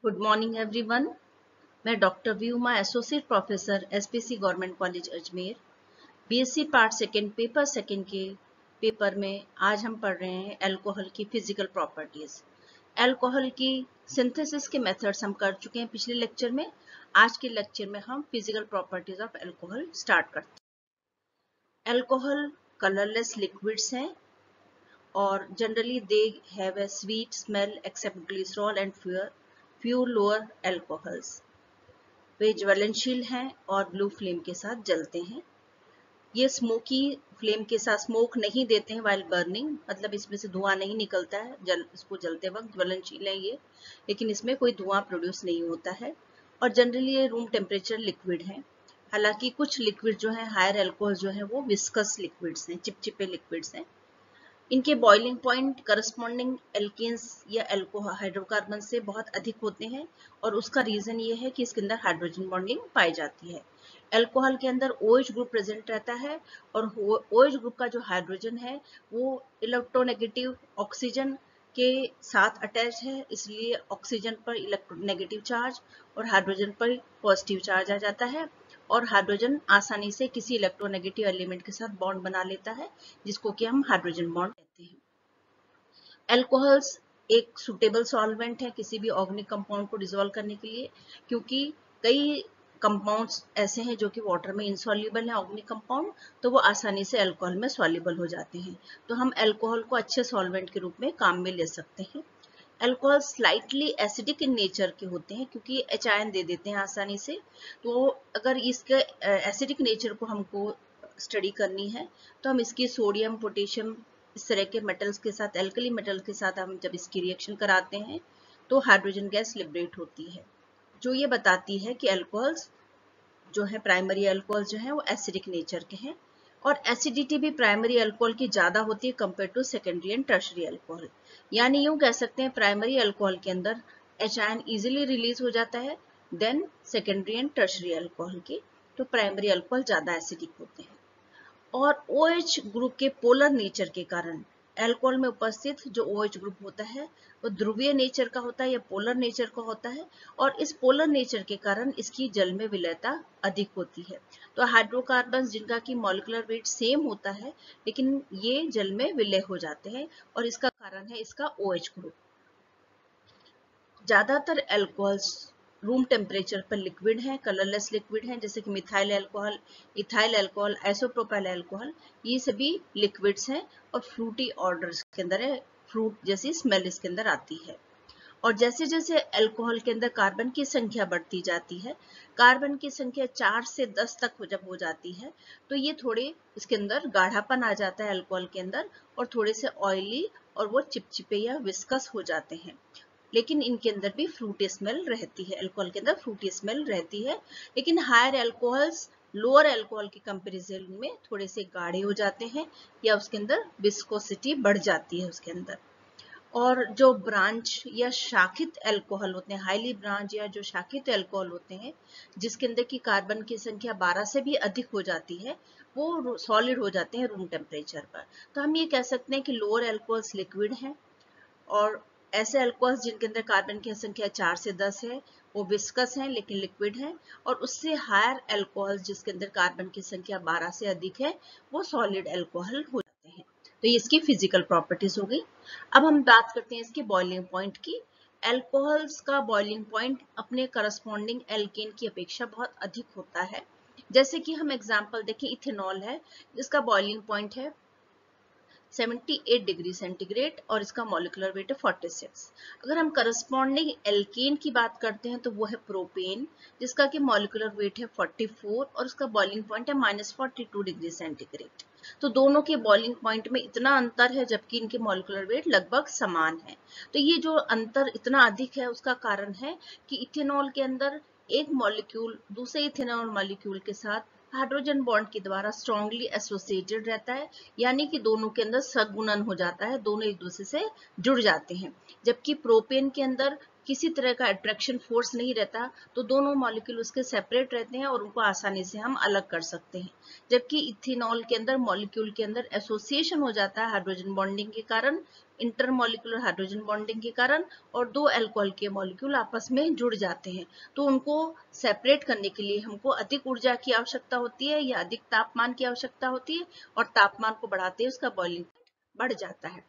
Good morning everyone. मैं doctor व्यूमा, associate professor SPC government college Ajmer, BSc part second paper second के paper में आज हम पढ़ रहे हैं अल्कोहल की फिजिकल प्रॉपर्टीज। अल्कोहल की सिंथेसिस के मेथड्स हम कर चुके हैं पिछले लेक्चर में। आज के लेक्चर में हम physical properties of alcohol start करते हैं। अल्कोहल कलरलेस लिक्विड्स हैं और generally they have a sweet smell except glycerol and few lower alcohols। वे ज्वलनशील हैं और ब्लू फ्लेम के साथ जलते हैं। ये स्मोकी फ्लेम के साथ स्मोक नहीं देते हैं वाइल बर्निंग, मतलब इसमें से धुआं नहीं निकलता है इसको जलते वक्त। ज्वलनशील है ये, लेकिन इसमें कोई धुआं प्रोड्यूस नहीं होता है और जनरली ये रूम टेम्परेचर लिक्विड है। हालांकि कुछ लिक्विड जो है हायर अल्कोहल जो है वो विस्कस लिक्विड्स हैं, चिपचिपे लिक्विड्स हैं। इनके बॉइलिंग पॉइंट करस्पॉन्डिंग एल्केन्स या अल्कोहल हाइड्रोकार्बन से बहुत अधिक होते हैं और उसका रीजन ये है कि इसके अंदर हाइड्रोजन बॉन्डिंग पाई जाती है। अल्कोहल के अंदर OH ग्रुप प्रेजेंट रहता है और OH ग्रुप का जो हाइड्रोजन है वो इलेक्ट्रोनेगेटिव ऑक्सीजन के साथ अटैच है, इसलिए ऑक्सीजन पर इलेक्ट्रोनेगेटिव चार्ज और हाइड्रोजन पर पॉजिटिव चार्ज आ जाता है और हाइड्रोजन आसानी से किसी इलेक्ट्रोनेगेटिव एलिमेंट के साथ बॉन्ड बना लेता है, जिसको कि हम हाइड्रोजन बॉन्ड कहते हैं। अल्कोहल्स एक सुटेबल सॉल्वेंट है किसी भी ऑर्गेनिक कंपाउंड को डिसॉल्व करने के लिए, क्योंकि कई कंपाउंड्स ऐसे हैं जो कि वाटर में इनसॉल्युबल है ऑर्गेनिक कंपाउंड, तो वो आसानी से अल्कोहल में सॉल्युबल हो जाते हैं। तो हम अल्कोहल को अच्छे सॉल्वेंट के रूप में काम में ले सकते हैं। Alcohol slightly acidic in nature के होते हैं क्योंकि एच आयन दे देते हैं आसानी से। तो अगर इसके एसिडिक नेचर को हमको स्टडी करनी है तो हम इसकी सोडियम, पोटेशियम, इस तरह के मेटल्स के साथ, एल्कली मेटल के साथ हम जब इसकी रिएक्शन कराते हैं तो हाइड्रोजन गैस लिबरेट होती है, जो ये बताती है कि अल्कोहल्स जो है प्राइमरी अल्कोहल जो है वो एसिडिक नेचर के हैं। और एसिडिटी भी प्राइमरी अल्कोहल की ज्यादा होती है compare to secondary and tertiary alcohol. यानी यूं कह सकते हैं प्राइमरी अल्कोहल के अंदर एच आयन इजिली रिलीज हो जाता है then secondary and tertiary alcohol के। तो प्राइमरी अल्कोहल ज्यादा एसिडिक होते हैं और OH ग्रुप के पोलर नेचर के कारण अल्कोहल में उपस्थित जो OH ग्रुप होता है वो ध्रुवीय नेचर का होता है या पोलर नेचर का होता है और इस पोलर नेचर के कारण इसकी जल में विलयता अधिक होती है। तो हाइड्रोकार्बन्स जिनका की मॉलिक्यूलर वेट सेम होता है लेकिन ये जल में विलय हो जाते हैं और इसका कारण है इसका OH ग्रुप। ज्यादातर अल्कोहल्स रूम टेम्परेचर पर लिक्विड हैं, कलरलेस लिक्विड हैं, जैसे कि methyl alcohol, ethyl alcohol, isopropyl alcohol, ये सभी लिक्विड्स हैं और फ्रूटी ऑर्डर के अंदर है, फ्रूट जैसी स्मेल इसके अंदर आती है। और जैसे जैसे अल्कोहल के अंदर कार्बन की संख्या बढ़ती जाती है, कार्बन की संख्या 4 से 10 तक जब हो जाती है तो ये थोड़े इसके अंदर गाढ़ापन आ जाता है अल्कोहल के अंदर और थोड़े से ऑयली और वो चिपचिपे या विस्कस हो जाते हैं। लेकिन इनके अंदर भी फ्रूटी स्मेल रहती है, अल्कोहल के अंदर फ्रूटी स्मेल रहती है। लेकिन हायर अल्कोहल्स लोअर अल्कोहल के कंपैरिजन में थोड़े से गाढ़े हो जाते हैं या उसके अंदर विस्कोसिटी बढ़ जाती है उसके अंदर। और जो ब्रांच या शाखित अल्कोहल होते हैं, हाईली ब्रांच या जो शाखित अल्कोहल होते हैं जिसके अंदर की कार्बन की संख्या 12 से भी अधिक हो जाती है, वो सॉलिड हो जाते हैं रूम टेम्परेचर पर। तो हम ये कह सकते हैं कि लोअर अल्कोहल्स लिक्विड हैं और ऐसे अल्कोहल्स जिनके अंदर कार्बन की संख्या 4 से 10 है वो विस्कस हैं लेकिन लिक्विड हैं, और उससे हायर अल्कोहल्स जिसके अंदर कार्बन की संख्या 12 से अधिक है वो सॉलिड अल्कोहल हो जाते हैं। तो ये इसकी फिजिकल प्रॉपर्टीज हो गई। अब हम बात करते हैं इसके बॉइलिंग पॉइंट की। अल्कोहल्स का बॉइलिंग पॉइंट अपने करस्पॉन्डिंग एल्केन की अपेक्षा बहुत अधिक होता है। जैसे कि हम एग्जाम्पल देखें, इथेनॉल है जिसका बॉइलिंग पॉइंट है 78 डिग्री सेंटीग्रेड और इसका मॉलिक्यूलर वेट है 46। अगर हम करस्पॉन्डिंग एल्केन की बात करते हैं तो वो है प्रोपेन जिसका कि मॉलिक्यूलर वेट है 44 और उसका बॉइलिंग पॉइंट है -42 डिग्री सेंटीग्रेड। तो दोनों के बॉइलिंग पॉइंट में इतना अंतर है जबकि इनके मॉलिक्यूलर वेट लगभग समान है। तो ये जो अंतर इतना अधिक है उसका कारण है कि इथेनॉल के अंदर एक मॉलिक्यूल दूसरे इथेनॉल मॉलिक्यूल के साथ हाइड्रोजन बॉन्ड के द्वारा स्ट्रांगली एसोसिएटेड रहता है, यानी कि दोनों के अंदर सगुणन हो जाता है, दोनों एक दूसरे से जुड़ जाते हैं। जबकि प्रोपेन के अंदर किसी तरह का अट्रैक्शन फोर्स नहीं रहता, तो दोनों मॉलिक्यूल उसके सेपरेट रहते हैं और उनको आसानी से हम अलग कर सकते हैं। जबकि इथेनॉल के अंदर मॉलिक्यूल के अंदर एसोसिएशन हो जाता है हाइड्रोजन बॉन्डिंग के कारण, इंटरमॉलिक्यूलर हाइड्रोजन बॉन्डिंग के कारण, और दो अल्कोहल के मॉलिक्यूल आपस में जुड़ जाते हैं। तो उनको सेपरेट करने के लिए हमको अधिक ऊर्जा की आवश्यकता होती है या अधिक तापमान की आवश्यकता होती है, और तापमान को बढ़ाते ही उसका बॉइलिंग बढ़ जाता है।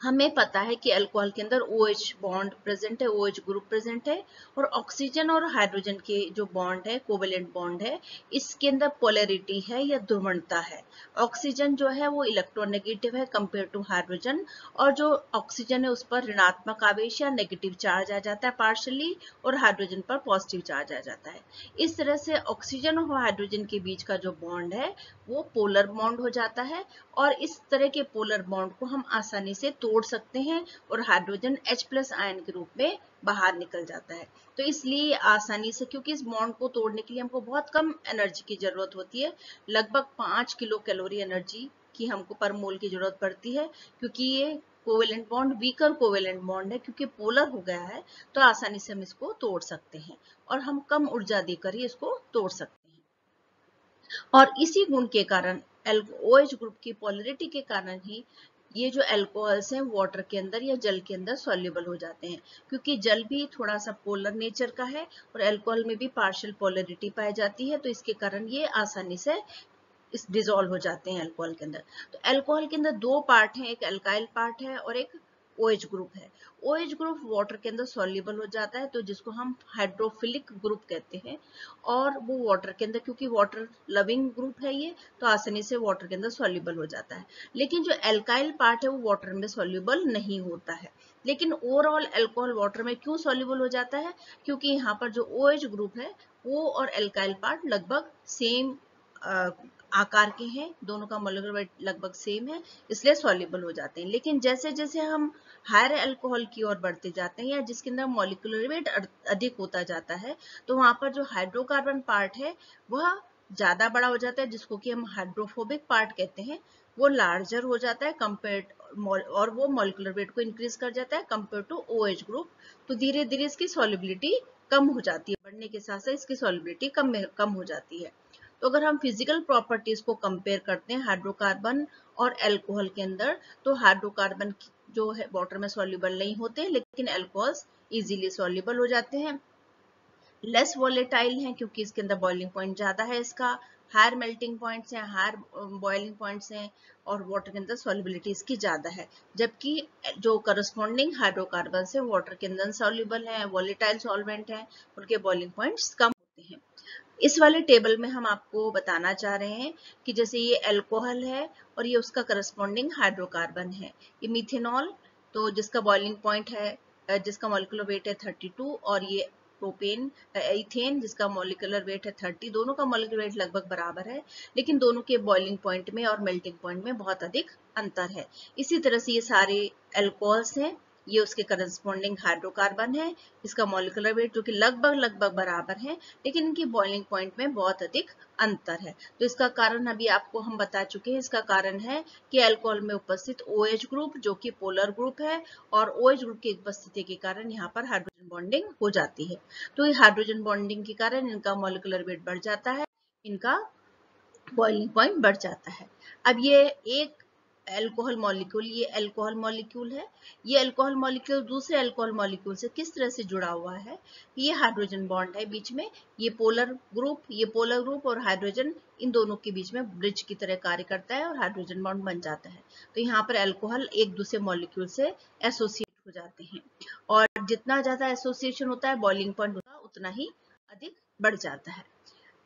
हमें पता है कि अल्कोहल के अंदर OH बॉन्ड प्रेजेंट है, OH ग्रुप प्रेजेंट है, और ऑक्सीजन और हाइड्रोजन के जो बॉन्ड है, कोवेलेंट बॉन्ड है, इसके अंदर पोलैरिटी है या ध्रुवणता है। ऑक्सीजन जो है वो इलेक्ट्रोनेगेटिव है कंपेयर टू हाइड्रोजन, और जो ऑक्सीजन है उस पर ऋणात्मक आवेश या नेगेटिव चार्ज आ जाता है पार्शियली, और हाइड्रोजन पर पॉजिटिव चार्ज आ जाता है। इस तरह से ऑक्सीजन और हाइड्रोजन के बीच का जो बॉन्ड है वो पोलर बॉन्ड हो जाता है, और इस तरह के पोलर बॉन्ड को हम आसानी से तोड़ सकते हैं और हाइड्रोजन H+ आयन के रूप में बाहर निकल जाता है। तो इसलिए आसानी से, क्योंकि इस बॉन्ड को तोड़ने के लिए हमको बहुत कम एनर्जी की जरूरत होती है, लगभग 5 किलो कैलोरी एनर्जी की हमको पर मोल की जरूरत पड़ती है, क्योंकि ये covalent bond weaker covalent bond है, क्योंकि पोलर हो गया है, तो आसानी से हम इसको तोड़ सकते हैं और हम कम ऊर्जा देकर ही इसको तोड़ सकते हैं। और इसी गुण के कारण OH ग्रुप की पोलरिटी के कारण ही ये जो अल्कोहल्स हैं वाटर के अंदर या जल के अंदर सॉल्युबल हो जाते हैं, क्योंकि जल भी थोड़ा सा पोलर नेचर का है और अल्कोहल में भी पार्शियल पोलरिटी पाई जाती है, तो इसके कारण ये आसानी से इस डिसॉल्व हो जाते हैं अल्कोहल के अंदर। तो अल्कोहल के अंदर दो पार्ट हैं, एक अल्काइल पार्ट है और एक OH ग्रुप है। OH ग्रुप वाटर के अंदर सॉल्युबल हो जाता है, तो जिसको हम हाइड्रोफिलिक ग्रुप कहते हैं, और वो वाटर के अंदर, क्योंकि वाटर लविंग ग्रुप है ये, तो आसानी से वाटर के अंदर सॉल्युबल हो जाता है। लेकिन जो अल्काइल पार्ट है वो वाटर में सॉल्युबल नहीं होता है। लेकिन ओवरऑल अल्कोहल वाटर में क्यों सॉल्युबल हो जाता है? क्योंकि यहाँ पर जो OH ग्रुप है वो और अल्काइल पार्ट लगभग सेम आकार के हैं, दोनों का मॉलिक्यूलर वेट लगभग सेम है, इसलिए सॉल्युबल हो जाते हैं। लेकिन जैसे जैसे हम हायर अल्कोहल की ओर बढ़ते जाते हैं या जिसके अंदर मॉलिक्यूलर वेट अधिक होता जाता है, तो वहां पर जो हाइड्रोकार्बन पार्ट है वह ज्यादा बड़ा हो जाता है, जिसको कि हम हाइड्रोफोबिक पार्ट कहते हैं, वो लार्जर हो जाता है कंपेयर, और वो मॉलिक्यूलर वेट को इंक्रीज कर जाता है कंपेयर टू OH ग्रुप। तो धीरे धीरे इसकी सॉल्युबिलिटी कम हो जाती है, बढ़ने के साथ साथ इसकी सॉल्युबिलिटी कम हो जाती है। तो अगर हम फिजिकल प्रॉपर्टीज को कंपेयर करते हैं हाइड्रोकार्बन और अल्कोहल के अंदर, तो हाइड्रोकार्बन जो है वाटर में सॉल्युबल नहीं होते, लेकिन अल्कोहल्स इजीली सॉल्युबल हो जाते हैं। लेस वॉलेटाइल हैं क्योंकि इसके अंदर बॉइलिंग पॉइंट ज्यादा है, इसका हायर मेल्टिंग पॉइंट्स हैं, हायर बॉइलिंग पॉइंट्स हैं, और वाटर के अंदर सॉल्युबिलिटी इसकी ज्यादा है। जबकि जो करस्पॉन्डिंग हाइड्रोकार्बन है वाटर के अंदर सॉल्युबल है, वॉलेटाइल सॉल्वेंट है, उनके बॉइलिंग पॉइंट्स कम होते हैं। इस वाले टेबल में हम आपको बताना चाह रहे हैं कि जैसे ये अल्कोहल है और ये उसका करस्पॉन्डिंग हाइड्रोकार्बन है, ये मिथेनॉल, तो जिसका बॉइलिंग पॉइंट है, जिसका मॉलिक्यूलर वेट है 32, और ये प्रोपेन इथेन जिसका मॉलिक्यूलर वेट है 30, दोनों का मॉलिक्यूलर वेट लगभग बराबर है, लेकिन दोनों के बॉइलिंग पॉइंट में और मेल्टिंग पॉइंट में बहुत अधिक अंतर है। इसी तरह से ये सारे अल्कोहल्स हैं, ये उसके करस्पॉन्डिंग हाइड्रोकार्बन है, इसका मॉलिक्यूलर वेट जो कि लगभग बराबर है, लेकिन इनकी बॉइलिंग पॉइंट में बहुत अधिक अंतर है। तो इसका कारण अभी आपको हम बता चुके हैं, इसका कारण है कि अल्कोहल में उपस्थित OH ग्रुप जो कि पोलर ग्रुप है, और OH ग्रुप की उपस्थिति के कारण यहाँ पर हाइड्रोजन बॉन्डिंग हो जाती है। तो ये हाइड्रोजन बॉन्डिंग के कारण इनका मॉलिक्यूलर वेट बढ़ जाता है, इनका बॉइलिंग पॉइंट बढ़ जाता है। अब ये एक अल्कोहल मॉलिक्यूल, ये अल्कोहल मॉलिक्यूल है, ये अल्कोहल मॉलिक्यूल दूसरे अल्कोहल मॉलिक्यूल से किस तरह से जुड़ा हुआ है? ये हाइड्रोजन बॉन्ड है बीच में, ये पोलर ग्रुप और हाइड्रोजन, इन दोनों के बीच में ब्रिज की तरह कार्य करता है और हाइड्रोजन बॉन्ड बन जाता है। तो यहाँ पर अल्कोहल एक दूसरे मॉलिक्यूल से एसोसिएट हो जाते हैं, और जितना ज्यादा एसोसिएशन होता है बॉइलिंग पॉइंट उतना ही अधिक बढ़ जाता है।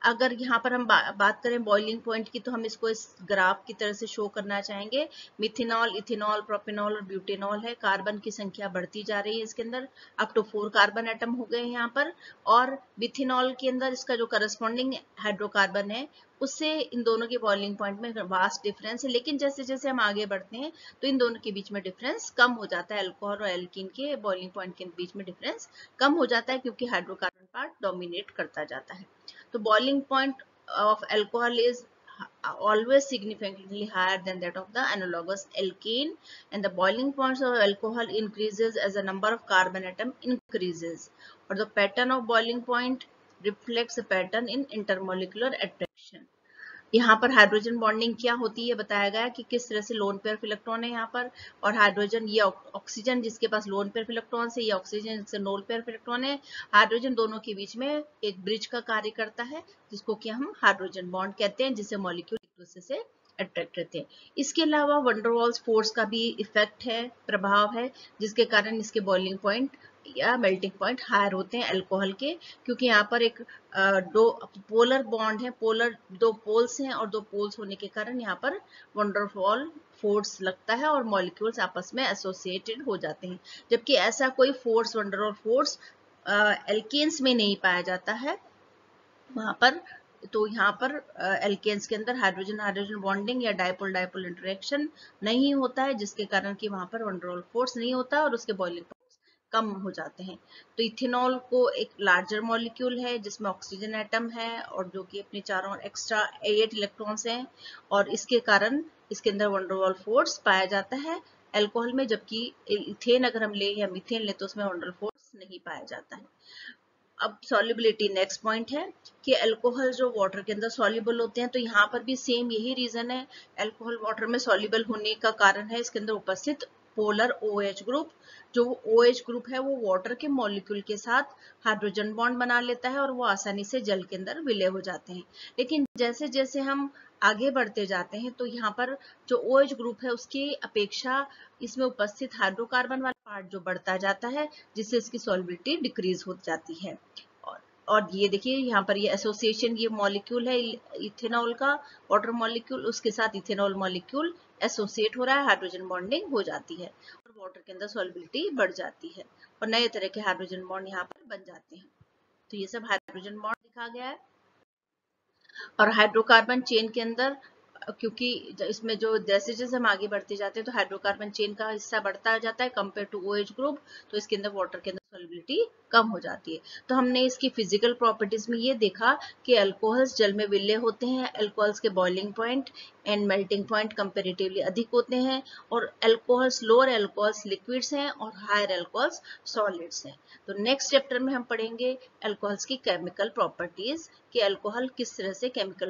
अगर यहाँ पर हम बात करें बॉइलिंग पॉइंट की, तो हम इसको इस ग्राफ की तरह से शो करना चाहेंगे। मिथेनॉल, इथेनॉल, प्रोपेनॉल और ब्यूटेनॉल है, कार्बन की संख्या बढ़ती जा रही है इसके अंदर, अप टू 4 कार्बन एटम हो गए यहाँ पर, और मिथेनॉल के अंदर इसका जो करस्पॉन्डिंग हाइड्रोकार्बन है उससे इन दोनों के बॉइलिंग पॉइंट में वास्ट डिफरेंस है, लेकिन जैसे जैसे हम आगे बढ़ते हैं तो इन दोनों के बीच में डिफरेंस कम हो जाता है, अल्कोहल और एल्कीन के बॉइलिंग पॉइंट के बीच में डिफरेंस कम हो जाता है, क्योंकि हाइड्रोकार्बन पार्ट डोमिनेट करता जाता है। तो boiling point of alcohol is always significantly higher than that of the analogous alkane, and the boiling points of alcohol increases as the number of carbon atom increases, or the pattern of boiling point reflects a pattern in intermolecular attraction. यहाँ पर hydrogen bonding क्या होती है बताया गया कि किस तरह से लोन पेयर ऑफ इलेक्ट्रॉन है यहाँ पर, और हाइड्रोजन ये ऑक्सीजन जिसके पास लोन पेयर ऑफ इलेक्ट्रॉन है, ये ऑक्सीजन जिससे नोन पेयर ऑफ इलेक्ट्रॉन है, हाइड्रोजन दोनों के बीच में एक ब्रिज का कार्य करता है जिसको कि हम हाइड्रोजन बॉन्ड कहते हैं, जिससे मॉलिक्यूल एक दूसरे से अट्रैक्ट रहते हैं। इसके अलावा वंडरवॉल्स फोर्स का भी इफेक्ट है, प्रभाव है, जिसके कारण इसके बॉइलिंग पॉइंट या मेल्टिंग पॉइंट हायर होते हैं अल्कोहल के, क्योंकि यहाँ पर एक दो पोलर बॉन्ड है, पोलर दो पोल्स हैं, और दो पोल्स होने के कारण यहाँ पर वंडरवॉल फोर्स लगता है और मॉलिक्यूल्स आपस में एसोसिएटेड हो जाते हैं, जबकि ऐसा कोई फोर्स वंडरवॉल फोर्स एल्केन्स में नहीं पाया जाता है वहां पर। तो यहाँ पर एल्केन्स के अंदर हाइड्रोजन हाइड्रोजन बॉन्डिंग या डायपोल डायपोल इंटरेक्शन नहीं होता है, जिसके कारण कि वहां पर वंडरवॉल फोर्स नहीं होता और उसके बॉइलिंग कम हो जाते हैं। तो इथेनॉल को एक लार्जर मॉलिक्यूल है जिसमें ऑक्सीजन एटम है और जो कि अपने चारों एक्स्ट्रा 8 इलेक्ट्रॉन्स हैं, और इसके कारण इसके अंदर वंडरवॉल फोर्स पाया जाता है अल्कोहल में, जबकि इथेन अगर हम ले या मीथेन ले तो उसमें वंडरवॉल फोर्स नहीं पाया जाता है। अब सॉल्युबिलिटी नेक्स्ट पॉइंट है कि अल्कोहल जो वाटर के अंदर सॉल्युबल होते हैं, तो यहाँ पर भी सेम यही रीजन है, अल्कोहल वाटर में सॉल्युबल होने का कारण है इसके अंदर उपस्थित पोलर OH ग्रुप। जो OH ग्रुप है वो वाटर के मॉलिक्यूल के साथ हाइड्रोजन बॉन्ड बना लेता है और वो आसानी से जल के अंदर विलय हो जाते हैं। लेकिन जैसे जैसे हम आगे बढ़ते जाते हैं तो यहाँ पर जो OH ग्रुप है उसकी अपेक्षा इसमें उपस्थित हाइड्रोकार्बन वाला पार्ट जो बढ़ता जाता है, जिससे इसकी सॉल्युबिलिटी डिक्रीज हो जाती है। और ये देखिए यहाँ पर ये एसोसिएशन, ये मॉलिक्यूल है इथेनॉल का, वाटर मॉलिक्यूल, उसके साथ इथेनॉल मॉलिक्यूल एसोसिएट हो रहा है, हाइड्रोजन बॉन्डिंग हो जाती है और वाटर के अंदर सॉल्युबिलिटी बढ़ जाती है और नए तरह के हाइड्रोजन बॉन्ड यहाँ पर बन जाते हैं। तो ये सब हाइड्रोजन बॉन्ड दिखा गया है। और हाइड्रोकार्बन चेन के अंदर, क्योंकि इसमें जो जैसे जैसे हम आगे बढ़ते जाते हैं तो हाइड्रोकार्बन चेन का हिस्सा बढ़ता जाता है कंपेयर टू OH ग्रुप, तो इसके अंदर वाटर के अंदर सॉल्युबिलिटी कम हो जाती है। तो हमने इसकी फिजिकल प्रॉपर्टीज में ये देखा कि अल्कोहल्स जल में विलय होते हैं, अल्कोहल्स के boiling point and melting point comparatively अधिक होते हैं, और अल्कोहल्स लोअर अल्कोहल्स लिक्विड्स हैं और हायर अल्कोहल्स सॉलिड्स हैं। तो नेक्स्ट चैप्टर में हम पढ़ेंगे अल्कोहल्स की केमिकल प्रॉपर्टीज कि अल्कोहल किस तरह से केमिकल